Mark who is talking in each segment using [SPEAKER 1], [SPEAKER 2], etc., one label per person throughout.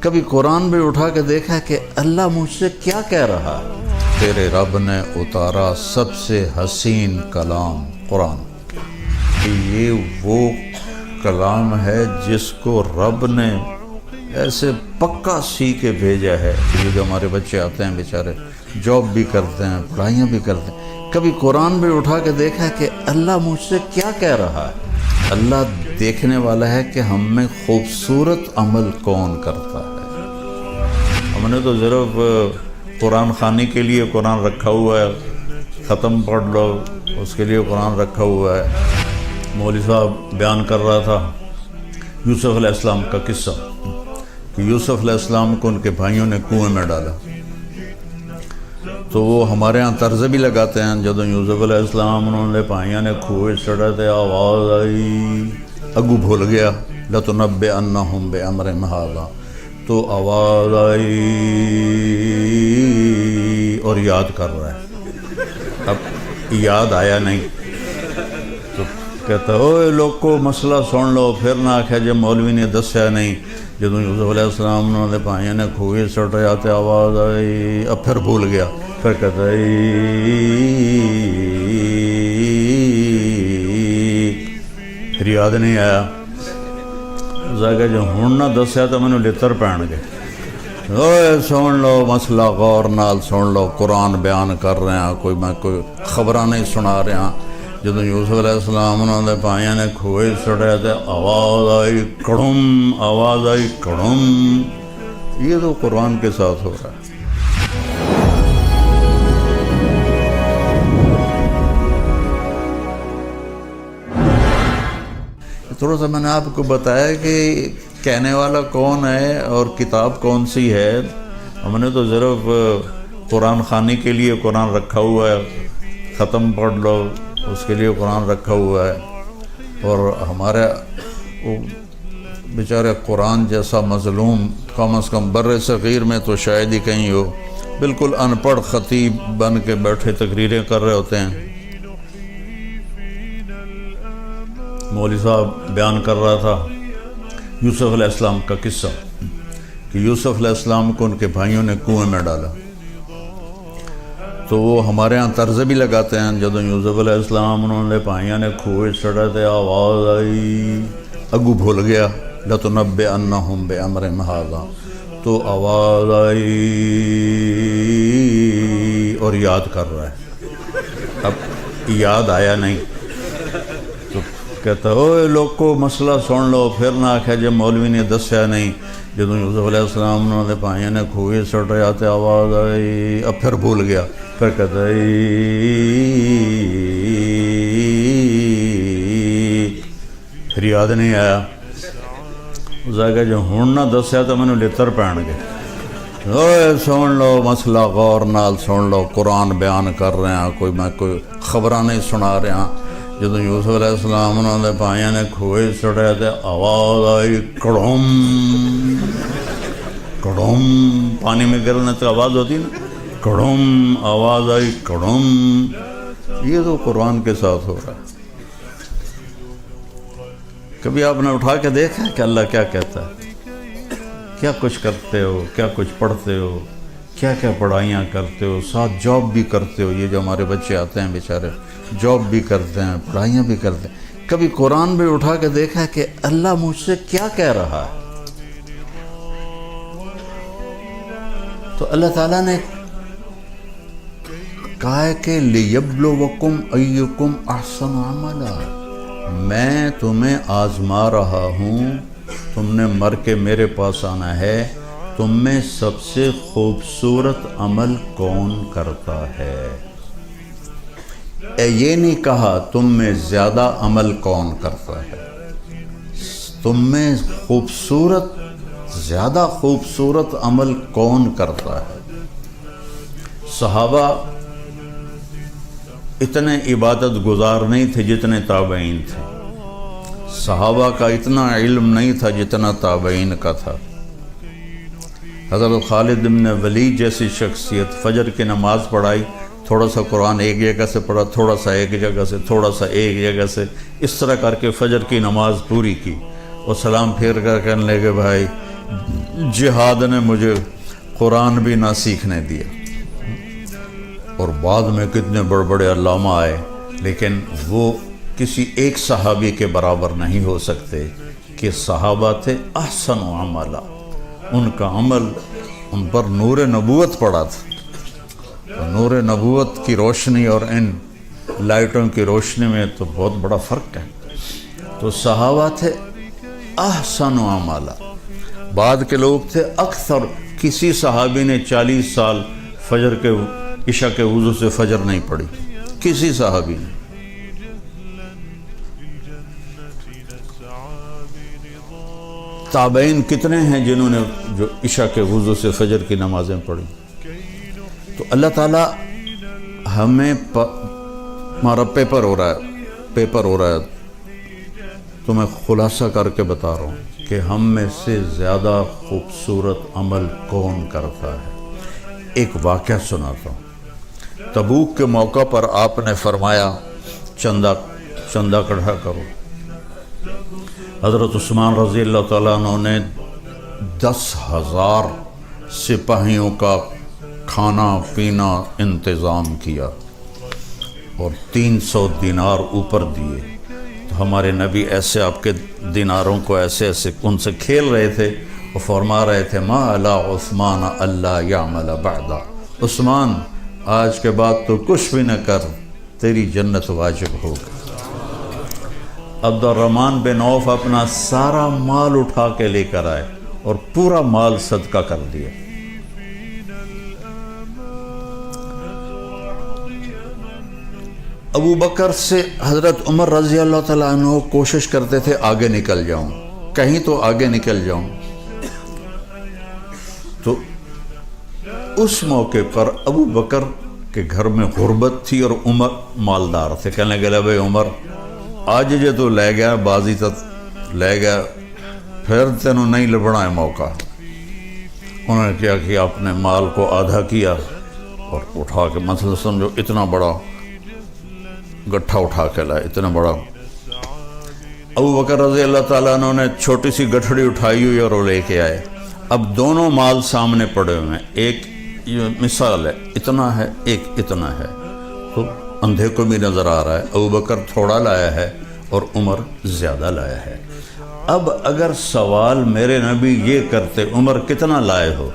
[SPEAKER 1] کبھی قرآن بھی اٹھا کے دیکھا کہ اللہ مجھ سے کیا کہہ رہا ہے؟ تیرے رب نے اتارا سب سے حسین کلام قرآن. یہ وہ کلام ہے جس کو رب نے ایسے پکا سی کے بھیجا ہے. یہ جو ہمارے بچے آتے ہیں بیچارے جاب بھی کرتے ہیں پڑھائیاں بھی کرتے ہیں, کبھی قرآن بھی اٹھا کے دیکھا کہ اللہ مجھ سے کیا کہہ رہا ہے؟ اللہ دیکھنے والا ہے کہ ہم میں خوبصورت عمل کون کرتا ہے. ہم نے تو صرف قرآن خوانی کے لیے قرآن رکھا ہوا ہے, ختم پڑھ لو اس کے لیے قرآن رکھا ہوا ہے. مولوی صاحب بیان کر رہا تھا یوسف علیہ السلام کا قصہ کہ یوسف علیہ السلام کو ان کے بھائیوں نے کنویں میں ڈالا. تو وہ ہمارے ہاں طرز بھی لگاتے ہیں, جب یوسف علیہ السلام انہوں نے بھائیوں نے کنویں چڑھا تھے, آواز آئی, اگو بھول گیا لَتُنَبِّئَنَّهُمْ بِأَمْرِهِمْ هَٰذَا, تو آواز آئی اور یاد کر رہا ہے. اب یاد آیا نہیں تو کہتا اوے لوگوں مسئلہ سن لو, پھر نہ آکھیا جب مولوی نے دسیا نہیں. جب یوسف علیہ السلام انہوں نے بھائیوں نے کھوئے سٹ جاتے آواز آئی, اب پھر بھول گیا. پھر کہتا ہے پھر یاد نہیں آیا. کہ جو ہوں نہ دسیا تو مینوں لتر پین گے. اوے سن لو مسئلہ غور نال سن لو, قرآن بیان کر رہے ہیں, میں کوئی خبراں نہیں سنا رہا. جب یوسف علیہ السلام انہوں نے بھائیوں نے کھوئے سٹے تو آواز آئی کڑم, آواز آئی کڑم. یہ تو قرآن کے ساتھ ہو رہا ہے. تھوڑا سا میں نے آپ کو بتایا کہ کہنے والا کون ہے اور کتاب کون سی ہے. ہم نے تو صرف قرآن خوانی کے لیے قرآن رکھا ہوا ہے, ختم پڑھ لو اس کے لیے قرآن رکھا ہوا ہے. اور ہمارے بیچارے قرآن جیسا مظلوم کم از کم بر صغیر میں تو شاید ہی کہیں ہو, بالکل ان پڑھ خطیب بن کے بیٹھے تقریریں کر رہے ہوتے ہیں. مولوی صاحب بیان کر رہا تھا یوسف علیہ السلام کا قصہ کہ یوسف علیہ السلام کو ان کے بھائیوں نے کنویں میں ڈالا. تو وہ ہمارے ہاں طرز بھی لگاتے ہیں, جب یوسف علیہ السلام انہوں نے بھائیوں نے کھوئے چڑھا تھے آواز آئی, اگو بھول گیا لَتُنَبِّئَنَّهُمْ بِأَمْرِهِمْ هَٰذَا, تو آواز آئی اور یاد کر رہا ہے. اب یاد آیا نہیں تو کہتا اوے لوگوں مسئلہ سن لو, پھر نہ آکھیا جب مولوی نے دسیا نہیں. جب یوسف علیہ السلام انہوں نے بھائیوں نے کھوئے سٹ جاتے آواز آئی, اب پھر بھول گیا. پھر کہتا ہے پھر یاد نہیں آیا. کہ جو ہوں نہ دسیا تو مینوں لتر پین گے. اوے سن لو مسئلہ غور نال سن لو, قرآن بیان کر رہے ہیں, میں کوئی خبراں نہیں سنا رہا. جب یوسف علیہ السلام انہوں نے بھائیوں نے کھوئے سٹے تو آواز آئی کڑم, کڑم, پانی میں گرنے تو آواز ہوتی نا, کڑم, آواز آئی کڑم. یہ تو قرآن کے ساتھ ہو رہا ہے. کبھی آپ نے اٹھا کے دیکھا کہ اللہ کیا کہتا ہے؟ کیا کچھ کرتے ہو, کیا کچھ پڑھتے ہو, کیا کیا پڑھائیاں کرتے ہو, ساتھ جاب بھی کرتے ہو. یہ جو ہمارے بچے آتے ہیں بیچارے جاب بھی کرتے ہیں پڑھائیاں بھی کرتے ہیں, کبھی قرآن بھی اٹھا کے دیکھا کہ اللہ مجھ سے کیا کہہ رہا ہے؟ تو اللہ تعالیٰ نے کہا ہے کہ لِيَبْلُوَكُمْ أَيُّكُمْ أَحْسَنُ عَمَلًا, میں تمہیں آزما رہا ہوں, تم نے مر کے میرے پاس آنا ہے, تم میں سب سے خوبصورت عمل کون کرتا ہے. یہ نہیں کہا تم میں زیادہ عمل کون کرتا ہے, تم میں خوبصورت زیادہ خوبصورت عمل کون کرتا ہے. صحابہ اتنے عبادت گزار نہیں تھے جتنے تابعین تھے, صحابہ کا اتنا علم نہیں تھا جتنا تابعین کا تھا. حضرت خالد بن ولید جیسی شخصیت فجر کی نماز پڑھائی, تھوڑا سا قرآن ایک جگہ سے پڑھا, تھوڑا سا ایک جگہ سے, تھوڑا سا ایک جگہ سے, اس طرح کر کے فجر کی نماز پوری کی. اور سلام پھیر کر کہنے لگے بھائی جہاد نے مجھے قرآن بھی نہ سیکھنے دیا. اور بعد میں کتنے بڑے بڑے علامہ آئے، لیکن وہ کسی ایک صحابی کے برابر نہیں ہو سکتے کہ صحابہ تھے احسن عملا، ان کا عمل ان پر نور نبوت پڑا تھا. نور نبوت کی روشنی اور ان لائٹوں کی روشنی میں تو بہت بڑا فرق ہے. تو صحابہ تھے احسن عملا. بعد کے لوگ تھے اکثر، کسی صحابی نے 40 سال فجر کے عشاء کے وضو سے فجر نہیں پڑھی، کسی صحابی نے. تابعین کتنے ہیں جنہوں نے جو عشاء کے وضو سے فجر کی نمازیں پڑھی. تو اللہ تعالیٰ ہمیں ہمارا پیپر ہو رہا ہے تو میں خلاصہ کر کے بتا رہا ہوں کہ ہم میں سے زیادہ خوبصورت عمل کون کرتا ہے. ایک واقعہ سناتا ہوں. تبوک کے موقع پر آپ نے فرمایا چندہ اکٹھا کرو. حضرت عثمان رضی اللہ تعالیٰ عنہ نے 10,000 سپاہیوں کا کھانا پینا انتظام کیا اور 300 دینار اوپر دیے. تو ہمارے نبی ایسے آپ کے دیناروں کو ایسے ان سے کھیل رہے تھے اور فرما رہے تھے ما علی عثمان اللہ یعمل بعدا. عثمان آج کے بعد تو کچھ بھی نہ کر، تیری جنت واجب ہوگی. عبد الرحمن بن عوف اپنا سارا مال اٹھا کے لے کر آئے اور پورا مال صدقہ کر دیا. ابو بکر سے حضرت عمر رضی اللہ تعالیٰ عنہ کوشش کرتے تھے آگے نکل جاؤں، کہیں تو آگے نکل جاؤں. تو اس موقع پر ابو بکر کے گھر میں غربت تھی اور عمر مالدار تھے. کہنے لگے بھائی عمر آج جے تو لے گیا، بازی تک لے گیا، پھر تینوں نہیں لبنا ہے موقع. انہوں نے کیا کہ اپنے مال کو آدھا کیا اور اٹھا کے مثلا سمجھو اتنا بڑا گٹھا اٹھا کے لائے، اتنا بڑا. ابو بکر رضی اللہ تعالیٰ عنہ نے چھوٹی سی گٹھڑی اٹھائی ہوئی اور وہ لے کے آئے. اب دونوں مال سامنے پڑے ہوئے ہیں، ایک یہ مثال ہے اتنا ہے، ایک اتنا ہے. تو اندھے کو بھی نظر آ رہا ہے ابو بکر تھوڑا لایا ہے اور عمر زیادہ لایا ہے. اب اگر سوال میرے نبی یہ کرتے عمر کتنا لائے ہو،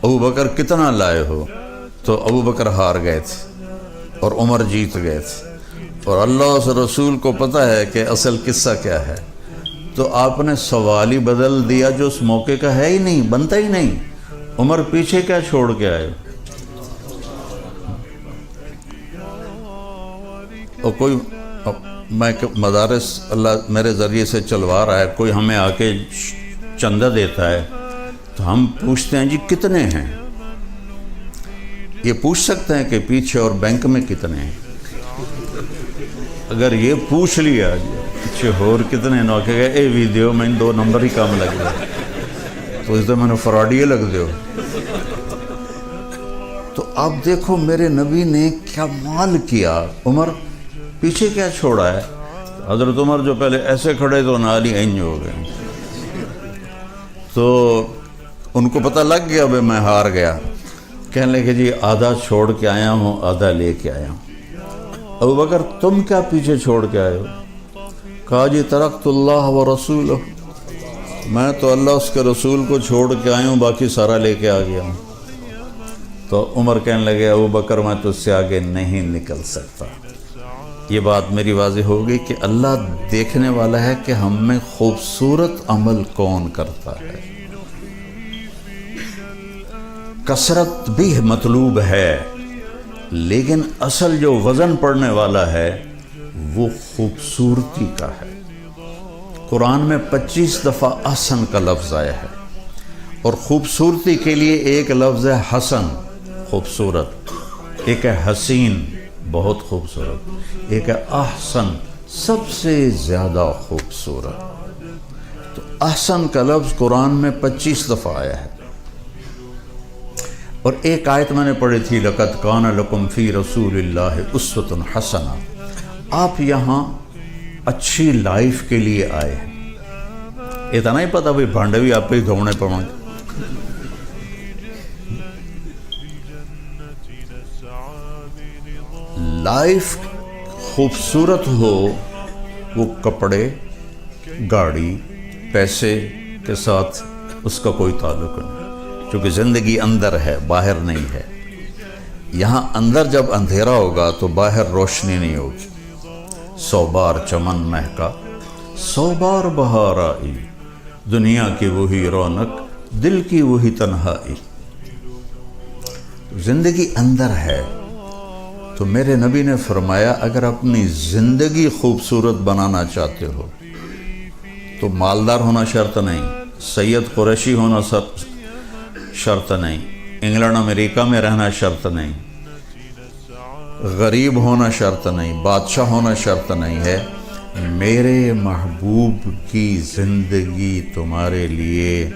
[SPEAKER 1] ابو بکر کتنا لائے ہو، تو ابو بکر ہار گئے تھے اور عمر جیت گئے تھے. اور اللہ اس رسول کو پتہ ہے کہ اصل قصہ کیا ہے. تو آپ نے سوال ہی بدل دیا جو اس موقع کا ہے ہی نہیں، بنتا ہی نہیں. عمر پیچھے کیا چھوڑ کے آئے. اور کوئی میں مدارس اللہ میرے ذریعے سے چلوا رہا ہے، کوئی ہمیں آ کے چندہ دیتا ہے تو ہم پوچھتے ہیں جی کتنے ہیں. یہ پوچھ سکتے ہیں کہ پیچھے اور بینک میں کتنے ہیں. اگر یہ پوچھ لیا پیچھے اور کتنے نہ کہ اے ویڈیو میں 2 نمبر ہی کام لگ گئے تو اس دن میں نے فراڈیے لگ دیو. تو آپ دیکھو میرے نبی نے کیا مال کیا، عمر پیچھے کیا چھوڑا ہے. حضرت عمر جو پہلے ایسے کھڑے تو نالی اینج ہو گئے. تو ان کو پتہ لگ گیا بھائی میں ہار گیا. کہنے لگے جی آدھا چھوڑ کے آیا ہوں، آدھا لے کے آیا ہوں. ابو بکر تم کیا پیچھے چھوڑ کے آئے ہو؟ کہا جی ترکت اللہ و رسولہ، میں تو اللہ اس کے رسول کو چھوڑ کے آیا ہوں، باقی سارا لے کے آ گیا ہوں. تو عمر کہنے لگے ابو بکر میں تو اس سے آگے نہیں نکل سکتا. یہ بات میری واضح ہوگی کہ اللہ دیکھنے والا ہے کہ ہم میں خوبصورت عمل کون کرتا ہے. کثرت بھی مطلوب ہے، لیکن اصل جو وزن پڑنے والا ہے وہ خوبصورتی کا ہے. قرآن میں 25 دفعہ احسن کا لفظ آیا ہے اور خوبصورتی کے لیے ایک لفظ ہے حسن خوبصورت، ایک ہے حسین بہت خوبصورت، ایک ہے احسن سب سے زیادہ خوبصورت. تو احسن کا لفظ قرآن میں 25 دفعہ آیا ہے. اور ایک آیت میں نے پڑھی تھی لَقَدْ كَانَ لَكُمْ فِي رَسُولِ اللَّهِ أُسْوَةٌ حَسَنَةٌ. آپ یہاں اچھی لائف کے لیے آئے ہیں. اتنا ہی پتہ بھائی بھانڈے بھی آپ پہ ہی دھونے پڑیں گے. لائف خوبصورت ہو وہ کپڑے گاڑی پیسے کے ساتھ اس کا کوئی تعلق نہیں، کیونکہ زندگی اندر ہے باہر نہیں ہے۔ یہاں اندر جب اندھیرا ہوگا تو باہر روشنی نہیں ہوگی۔ 100 بار چمن مہکا 100 بار بہار آئی، دنیا کی وہی رونق دل کی وہی تنہائی۔ زندگی اندر ہے تو میرے نبی نے فرمایا اگر اپنی زندگی خوبصورت بنانا چاہتے ہو تو مالدار ہونا شرط نہیں، سید قریشی ہونا شرط نہیں، انگلینڈ امریکہ میں رہنا شرط نہیں، غریب ہونا شرط نہیں، بادشاہ ہونا شرط نہیں ہے۔ میرے محبوب کی زندگی تمہارے لیے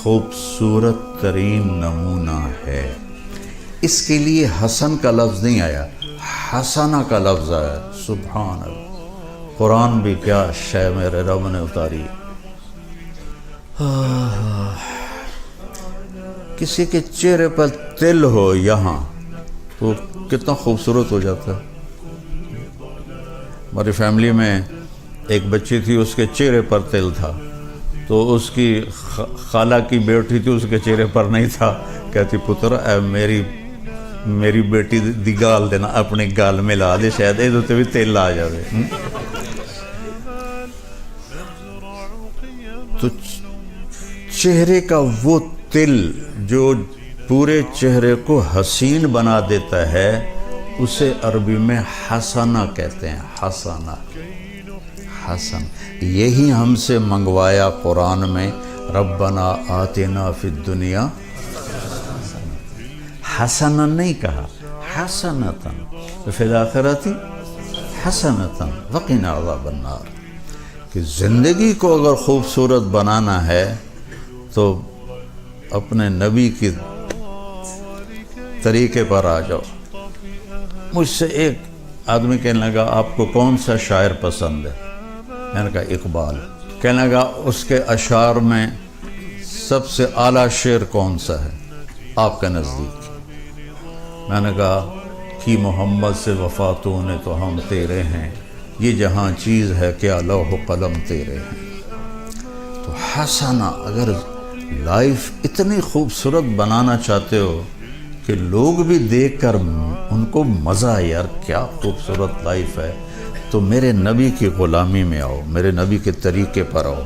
[SPEAKER 1] خوبصورت ترین نمونہ ہے۔ اس کے لیے حسن کا لفظ نہیں آیا، حسنہ کا لفظ آیا۔ سبحان اللہ، قرآن بھی کیا شے میرے رب نے اتاری۔ کسی کے چہرے پر تل ہو یہاں تو کتنا خوبصورت ہو جاتا ہے۔ ہماری فیملی میں ایک بچی تھی، اس کے چہرے پر تل تھا، تو اس کی خالہ کی بیٹی تھی، اس کے چہرے پر نہیں تھا۔ کہتی پتر اے میری بیٹی دی گال دینا، اپنی گال ملا دے، شاید یہ تو بھی تیل آ جائے۔ تو چہرے کا وہ تل جو پورے چہرے کو حسین بنا دیتا ہے اسے عربی میں حسنہ کہتے ہیں۔ حسنہ، حسن، یہی ہم سے منگوایا قرآن میں، ربنا آتنا فی الدنیا حسنا نہیں کہا، حسنتاً فی الآخرۃ حسنتاً وقنا عذاب النار۔ کہ زندگی کو اگر خوبصورت بنانا ہے تو اپنے نبی کی طریقے پر آ جاؤ۔ مجھ سے ایک آدمی کہنے لگا آپ کو کون سا شاعر پسند ہے؟ میں نے کہا اقبال۔ کہنے لگا اس کے اشعار میں سب سے اعلیٰ شعر کون سا ہے آپ کے نزدیک؟ میں نے کہا کہ محمد سے وفاتوں نے تو ہم تیرے ہیں، یہ جہاں چیز ہے کیا لوح و قلم تیرے ہیں۔ تو حسنہ، اگر لائف اتنی خوبصورت بنانا چاہتے ہو کہ لوگ بھی دیکھ کر ان کو مزہ آئے، یار کیا خوبصورت لائف ہے، تو میرے نبی کی غلامی میں آؤ، میرے نبی کے طریقے پر آؤ،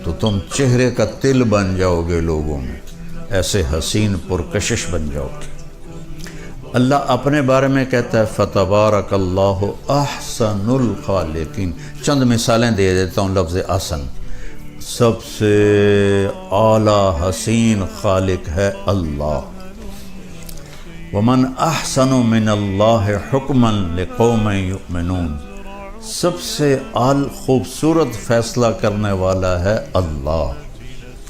[SPEAKER 1] تو تم چہرے کا تل بن جاؤ گے لوگوں میں، ایسے حسین پرکشش بن جاؤ گے۔ اللہ اپنے بارے میں کہتا ہے فتبارک اللہ احسن الخالقین۔ چند مثالیں دے دیتا ہوں لفظ احسن۔ سب سے اعلیٰ حسین خالق ہے اللہ۔ ومن احسن من اللہ حکما لقوم یؤمنون۔ سب سے خوبصورت فیصلہ کرنے والا ہے اللہ۔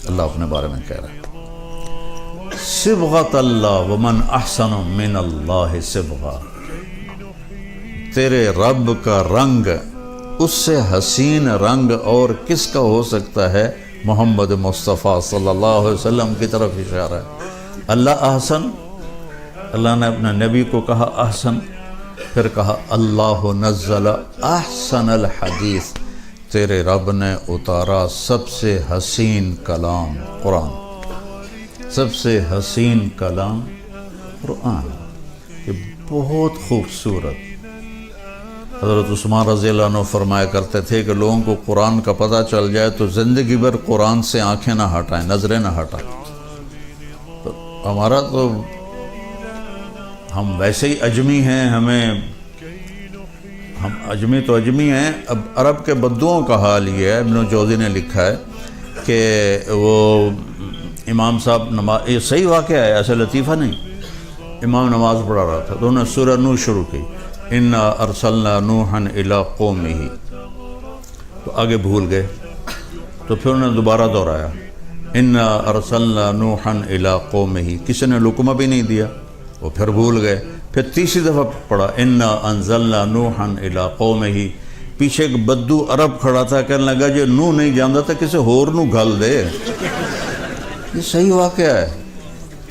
[SPEAKER 1] اللہ اپنے بارے میں کہہ رہا ہے صبغۃ اللہ ومن احسن من اللہ صبغہ۔ تیرے رب کا رنگ، اس سے حسین رنگ اور کس کا ہو سکتا ہے؟ محمد مصطفیٰ صلی اللہ علیہ وسلم کی طرف اشارہ ہے۔ اللہ احسن، اللہ نے اپنے نبی کو کہا احسن، پھر کہا اللہ نزل احسن الحدیث، تیرے رب نے اتارا سب سے حسین کلام قرآن۔ سب سے حسین کلام قرآن، یہ بہت خوبصورت۔ حضرت عثمان رضی اللہ عنہ فرمایا کرتے تھے کہ لوگوں کو قرآن کا پتہ چل جائے تو زندگی بھر قرآن سے آنکھیں نہ ہٹائیں، نظریں نہ ہٹائیں۔ تو ہمارا تو ہم ویسے ہی اجمی ہیں، ہم اجمی تو اجمی ہیں۔ اب عرب کے بدوؤں کا حال یہ ہے، ابن جوزی نے لکھا ہے کہ وہ امام صاحب نماز، یہ صحیح واقعہ ہے، ایسا لطیفہ نہیں، امام نماز پڑھا رہا تھا تو انہوں نے سورہ نوح شروع کی، انا ارسلنا نوحا الی قومہ، تو آگے بھول گئے، تو پھر انہوں نے دوبارہ دہرایا انا ارسلنا نوحا الی قومہ، کسی نے لقمہ بھی نہیں دیا، وہ پھر بھول گئے، پھر تیسری دفعہ پڑھا انا انزلنا نوحا الی قومہ۔ پیچھے ایک بدو عرب کھڑا تھا، کہنے لگا جو نوح نہیں جانتا تھا کسی ہور نو گل دے۔ یہ صحیح واقعہ ہے،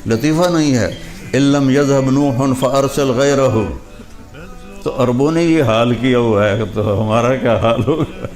[SPEAKER 1] لطیفہ نہیں ہے۔ اِلَّمْ يَذْهَبْ نُوحٌ فَأَرْسِلْ غَيْرَهُ، تو عربوں نے یہ حال کیا ہوا ہے تو ہمارا کیا حال ہوگا؟